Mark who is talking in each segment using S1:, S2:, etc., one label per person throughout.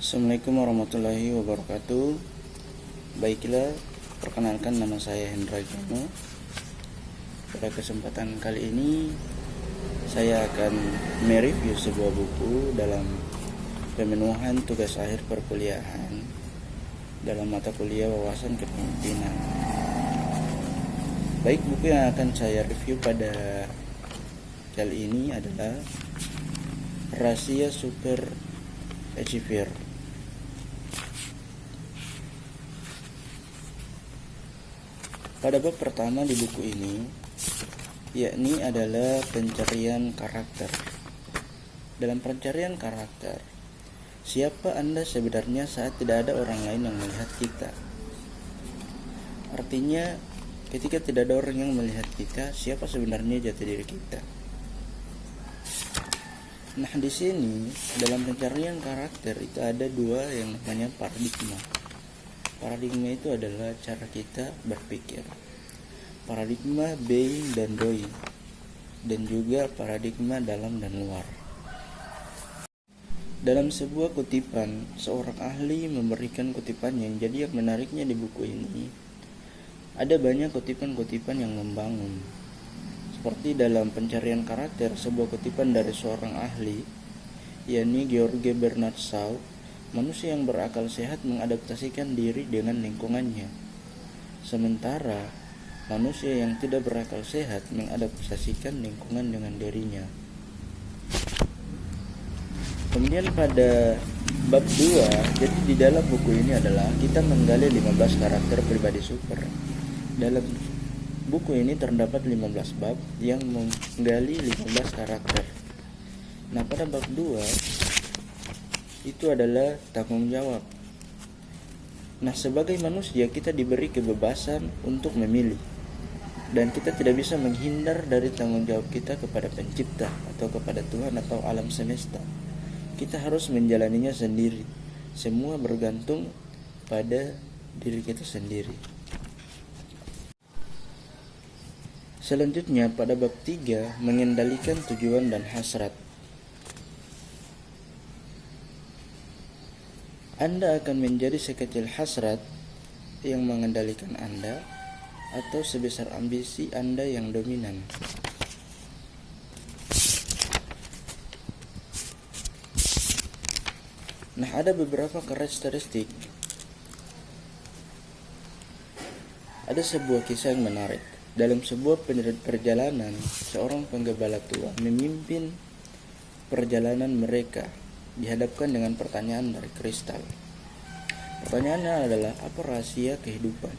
S1: Assalamualaikum warahmatullahi wabarakatuh. Baiklah, perkenalkan nama saya Hendra Jono. Pada kesempatan kali ini saya akan mereview sebuah buku dalam pemenuhan tugas akhir perkuliahan dalam mata kuliah wawasan kepemimpinan. Baik, buku yang akan saya review pada kali ini adalah Rahasia Super Achiever. Pada bab pertama di buku ini, yakni adalah pencarian karakter. Dalam pencarian karakter, siapa Anda sebenarnya saat tidak ada orang lain yang melihat kita? Artinya, ketika tidak ada orang yang melihat kita, siapa sebenarnya jati diri kita? Nah, di sini dalam pencarian karakter itu ada dua yang namanya paradigma. Paradigma itu adalah cara kita berpikir. Paradigma being dan doing, dan juga paradigma dalam dan luar. Dalam sebuah kutipan, seorang ahli memberikan kutipannya. Jadi yang menariknya di buku ini, ada banyak kutipan-kutipan yang membangun. Seperti dalam pencarian karakter, sebuah kutipan dari seorang ahli, yakni George Bernard Shaw, manusia yang berakal sehat mengadaptasikan diri dengan lingkungannya. Sementara manusia yang tidak berakal sehat mengadaptasikan lingkungan dengan dirinya. Kemudian pada bab 2, jadi di dalam buku ini adalah kita menggali 15 karakter pribadi super. Dalam buku ini terdapat 15 bab yang menggali 15 karakter. Nah, pada bab 2 itu adalah tanggung jawab. Nah, sebagai manusia kita diberi kebebasan untuk memilih, dan kita tidak bisa menghindar dari tanggung jawab kita kepada pencipta atau kepada Tuhan atau alam semesta. Kita harus menjalaninya sendiri. Semua bergantung pada diri kita sendiri. Selanjutnya pada bab 3, mengendalikan tujuan dan hasrat. Anda akan menjadi sekecil hasrat yang mengendalikan Anda, atau sebesar ambisi Anda yang dominan. Nah, ada beberapa karakteristik. Ada sebuah kisah yang menarik. Dalam sebuah perjalanan, seorang penggembala tua memimpin perjalanan mereka dihadapkan dengan pertanyaan dari kristal. Pertanyaannya adalah, apa rahasia kehidupan?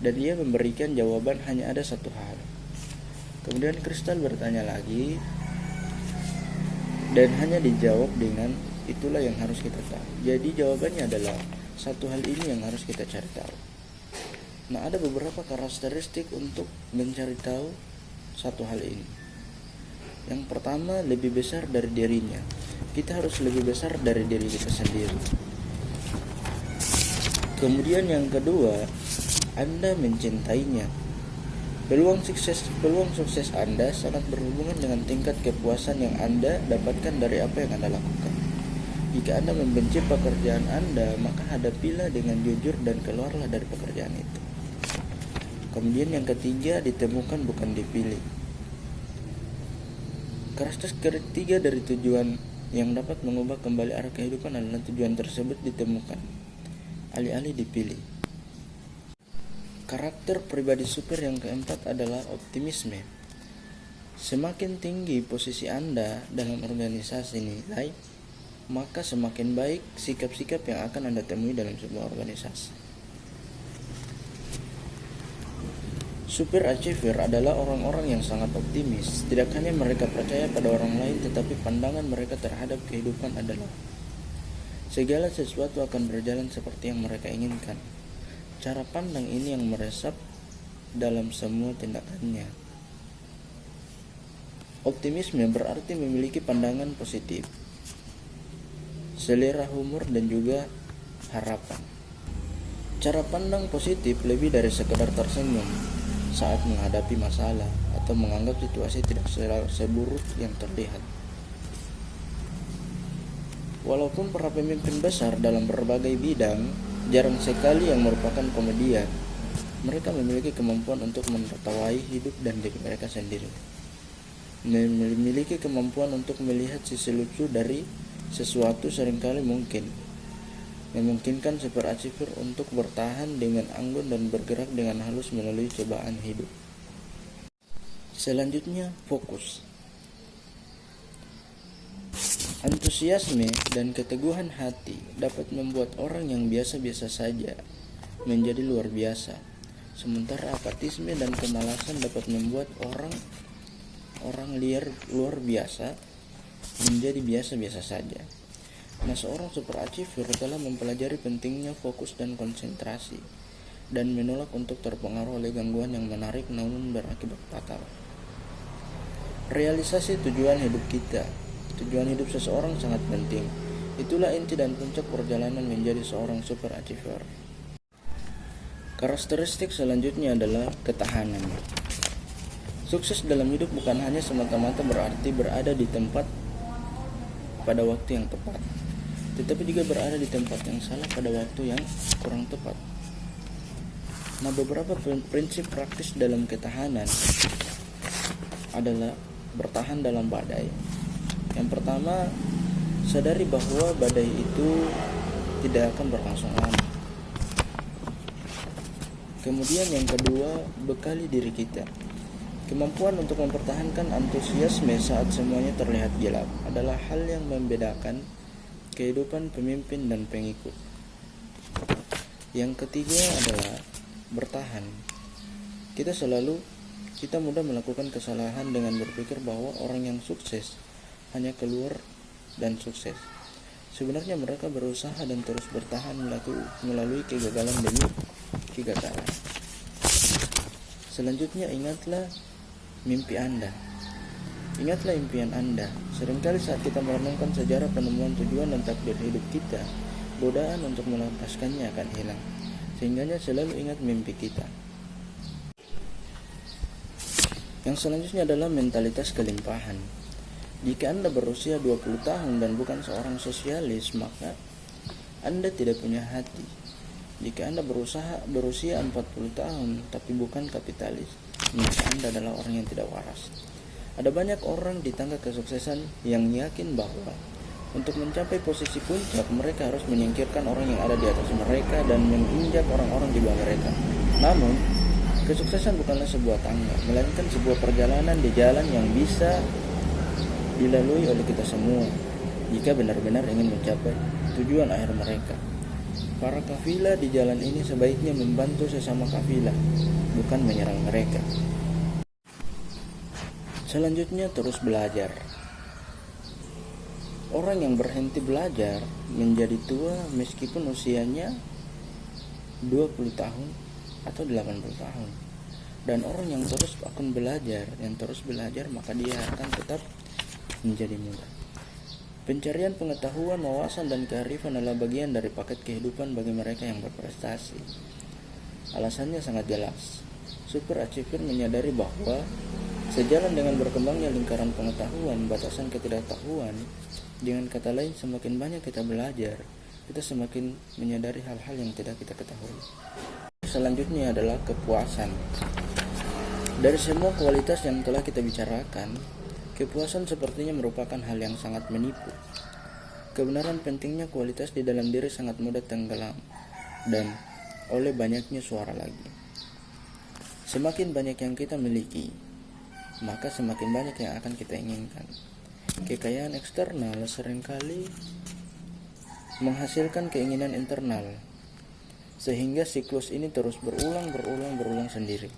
S1: Dan ia memberikan jawaban hanya ada satu hal. Kemudian kristal bertanya lagi, dan hanya dijawab dengan, itulah yang harus kita tahu. Jadi jawabannya adalah satu hal ini yang harus kita cari tahu. Nah, ada beberapa karakteristik untuk mencari tahu satu hal ini. Yang pertama, lebih besar dari dirinya. Kita harus lebih besar dari diri kita sendiri. Kemudian yang kedua, Anda mencintainya. Peluang sukses Anda sangat berhubungan dengan tingkat kepuasan yang Anda dapatkan dari apa yang Anda lakukan. Jika Anda membenci pekerjaan Anda, maka hadapilah dengan jujur dan keluarlah dari pekerjaan itu. Kemudian yang ketiga, ditemukan bukan dipilih. Karakteristik ketiga dari tujuan yang dapat mengubah kembali arah kehidupan adalah tujuan tersebut ditemukan, alih-alih dipilih. Karakter pribadi super yang keempat adalah optimisme. Semakin tinggi posisi Anda dalam organisasi nilai, maka semakin baik sikap-sikap yang akan Anda temui dalam sebuah organisasi. Super achiever adalah orang-orang yang sangat optimis. Tidak hanya mereka percaya pada orang lain, tetapi pandangan mereka terhadap kehidupan adalah segala sesuatu akan berjalan seperti yang mereka inginkan. Cara pandang ini yang meresap dalam semua tindakannya. Optimisme berarti memiliki pandangan positif, selera humor, dan juga harapan. Cara pandang positif lebih dari sekedar tersenyum saat menghadapi masalah atau menganggap situasi tidak seburuk yang terlihat. Walaupun para pemimpin besar dalam berbagai bidang, jarang sekali yang merupakan komedian. Mereka memiliki kemampuan untuk menertawai hidup dan diri mereka sendiri. Memiliki kemampuan untuk melihat sisi lucu dari sesuatu seringkali memungkinkan superachiever untuk bertahan dengan anggun dan bergerak dengan halus melalui cobaan hidup. Selanjutnya, fokus. Antusiasme dan keteguhan hati dapat membuat orang yang biasa-biasa saja menjadi luar biasa, sementara apatisme dan kemalasan dapat membuat orang luar biasa menjadi biasa-biasa saja. Nah, seorang superachiever telah mempelajari pentingnya fokus dan konsentrasi, dan menolak untuk terpengaruh oleh gangguan yang menarik namun berakibat fatal. Realisasi tujuan hidup kita. Tujuan hidup seseorang sangat penting. Itulah inti dan puncak perjalanan menjadi seorang superachiever. Karakteristik selanjutnya adalah ketahanan. Sukses dalam hidup bukan hanya semata-mata berarti berada di tempat pada waktu yang tepat, tetapi juga berada di tempat yang salah pada waktu yang kurang tepat. Nah, beberapa prinsip praktis dalam ketahanan adalah bertahan dalam badai. Yang pertama, sadari bahwa badai itu tidak akan berlangsung lama. Kemudian yang kedua, bekali diri kita. Kemampuan untuk mempertahankan antusiasme saat semuanya terlihat gelap adalah hal yang membedakan kehidupan pemimpin dan pengikut. Yang ketiga adalah bertahan. Kita mudah melakukan kesalahan dengan berpikir bahwa orang yang sukses hanya keluar dan sukses. Sebenarnya mereka berusaha dan terus bertahan melalui kegagalan demi kegagalan. Selanjutnya, ingatlah mimpi Anda. Ingatlah impian Anda. Seringkali saat kita merenungkan sejarah penemuan tujuan dan takdir hidup kita, godaan untuk melepaskannya akan hilang. Sehingganya selalu ingat mimpi kita. Yang selanjutnya adalah mentalitas kelimpahan. Jika Anda berusia 20 tahun dan bukan seorang sosialis, maka Anda tidak punya hati. Jika Anda berusia 40 tahun tapi bukan kapitalis, maka Anda adalah orang yang tidak waras. Ada banyak orang di tangga kesuksesan yang yakin bahwa untuk mencapai posisi puncak, mereka harus menyingkirkan orang yang ada di atas mereka dan menginjak orang-orang di bawah mereka. Namun, kesuksesan bukanlah sebuah tangga, melainkan sebuah perjalanan di jalan yang bisa dilalui oleh kita semua jika benar-benar ingin mencapai tujuan akhir mereka. Para kafilah di jalan ini sebaiknya membantu sesama kafilah, bukan menyerang mereka. Selanjutnya, terus belajar. Orang yang berhenti belajar menjadi tua meskipun usianya 20 tahun atau 80 tahun. Dan orang yang terus akan belajar, maka dia akan tetap menjadi muda. Pencarian pengetahuan, wawasan, dan kearifan adalah bagian dari paket kehidupan bagi mereka yang berprestasi. Alasannya sangat jelas. Superachiever menyadari bahwa sejalan dengan berkembangnya lingkaran pengetahuan, batasan ketidaktahuan, dengan kata lain, semakin banyak kita belajar, kita semakin menyadari hal-hal yang tidak kita ketahui. Selanjutnya adalah kepuasan. Dari semua kualitas yang telah kita bicarakan, kepuasan sepertinya merupakan hal yang sangat menipu. Kebenaran pentingnya kualitas di dalam diri sangat mudah tenggelam dan oleh banyaknya suara lagi. Semakin banyak yang kita miliki, maka semakin banyak yang akan kita inginkan. Kekayaan eksternal seringkali menghasilkan keinginan internal, sehingga siklus ini terus berulang sendiri.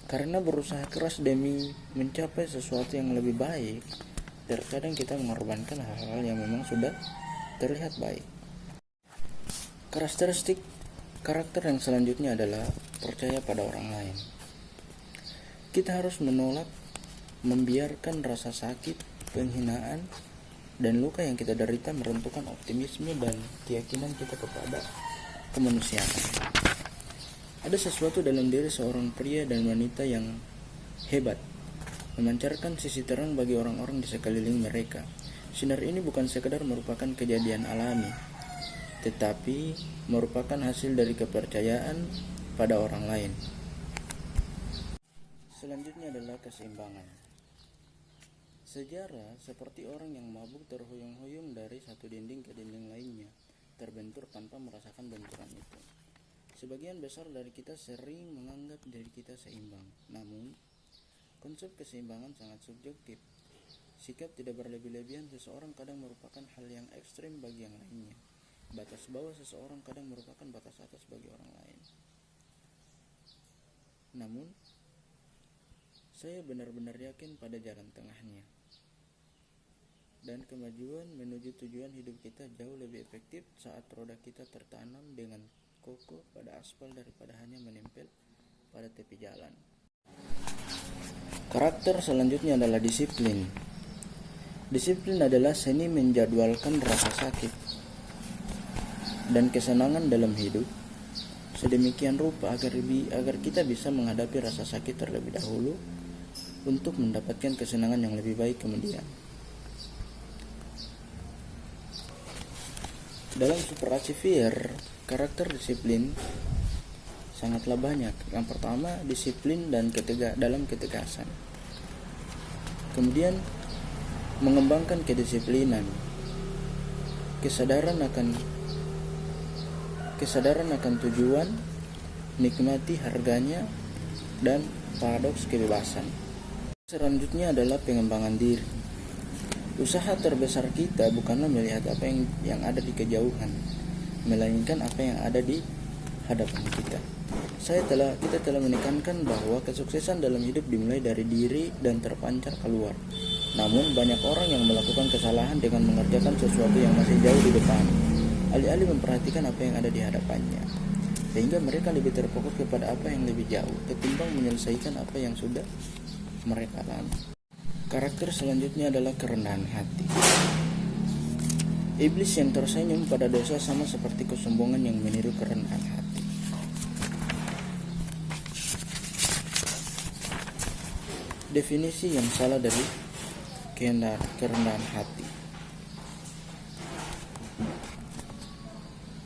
S1: Karena berusaha keras demi mencapai sesuatu yang lebih baik, terkadang kita mengorbankan hal-hal yang memang sudah terlihat baik. Karakteristik karakter yang selanjutnya adalah percaya pada orang lain. Kita harus menolak membiarkan rasa sakit, penghinaan, dan luka yang kita derita meruntuhkan optimisme dan keyakinan kita kepada kemanusiaan. Ada sesuatu dalam diri seorang pria dan wanita yang hebat, memancarkan sisi terang bagi orang-orang di sekeliling mereka. Sinar ini bukan sekedar merupakan kejadian alami, tetapi merupakan hasil dari kepercayaan pada orang lain. Selanjutnya adalah keseimbangan. Sejarah seperti orang yang mabuk terhuyung-huyung dari satu dinding ke dinding lainnya, terbentur tanpa merasakan benturan itu. Sebagian besar dari kita sering menganggap diri kita seimbang, namun konsep keseimbangan sangat subjektif. Sikap tidak berlebih-lebihan seseorang kadang merupakan hal yang ekstrim bagi yang lainnya. Batas bawah seseorang kadang merupakan batas atas bagi orang lain. Namun, saya benar-benar yakin pada jalan tengahnya. Dan kemajuan menuju tujuan hidup kita jauh lebih efektif saat roda kita tertanam dengan kokoh pada aspal daripada hanya menempel pada tepi jalan. Karakter selanjutnya adalah disiplin. Disiplin adalah seni menjadwalkan rasa sakit dan kesenangan dalam hidup sedemikian rupa agar kita bisa menghadapi rasa sakit terlebih dahulu untuk mendapatkan kesenangan yang lebih baik kemudian. Dalam Super Achiever, karakter disiplin sangatlah banyak. Yang pertama, disiplin dan dalam ketegasan. Kemudian mengembangkan kedisiplinan, kesadaran akan tujuan, nikmati harganya, dan paradoks kebebasan. Selanjutnya adalah pengembangan diri. Usaha terbesar kita bukanlah melihat apa yang ada di kejauhan, melainkan apa yang ada di hadapan kita. Kita telah menekankan bahwa kesuksesan dalam hidup dimulai dari diri dan terpancar keluar. Namun banyak orang yang melakukan kesalahan dengan mengerjakan sesuatu yang masih jauh di depan, alih-alih memperhatikan apa yang ada di hadapannya, sehingga mereka lebih terfokus kepada apa yang lebih jauh ketimbang menyelesaikan apa yang sudah mereka alami. Karakter selanjutnya adalah kerendahan hati. Iblis yang tersenyum pada dosa sama seperti kesombongan yang meniru kerendahan hati. Definisi yang salah dari kerendahan hati.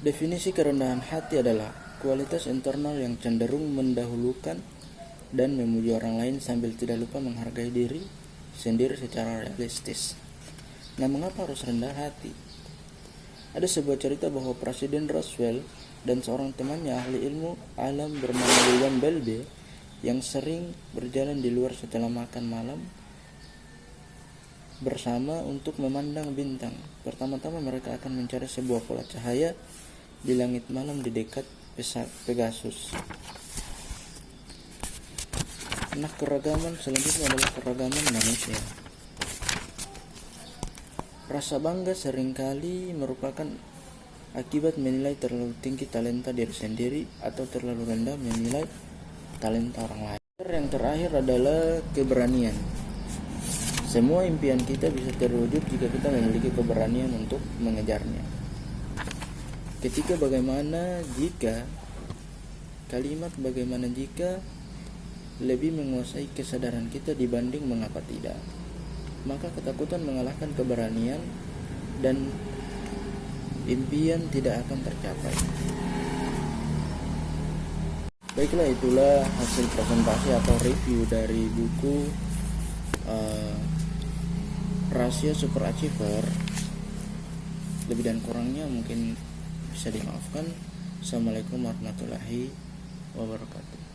S1: Definisi kerendahan hati adalah kualitas internal yang cenderung mendahulukan dan memuji orang lain sambil tidak lupa menghargai diri sendiri secara realistis. Nah, mengapa harus rendah hati? Ada sebuah cerita bahwa Presiden Roosevelt dan seorang temannya ahli ilmu alam bernama William Belbe yang sering berjalan di luar setelah makan malam bersama untuk memandang bintang. Pertama-tama mereka akan mencari sebuah pola cahaya di langit malam di dekat Pegasus. Nah, keragaman selanjutnya adalah keragaman manusia. Rasa bangga seringkali merupakan akibat menilai terlalu tinggi talenta diri sendiri atau terlalu rendah menilai talenta orang lain. Yang terakhir adalah keberanian. Semua impian kita bisa terwujud jika kita memiliki keberanian untuk mengejarnya. Kalimat bagaimana jika lebih menguasai kesadaran kita dibanding mengapa tidak, maka ketakutan mengalahkan keberanian dan impian tidak akan tercapai. Baiklah, itulah hasil presentasi atau review dari buku Rahasia Super Achiever. Lebih dan kurangnya mungkin bisa dimaafkan. Assalamualaikum warahmatullahi wabarakatuh.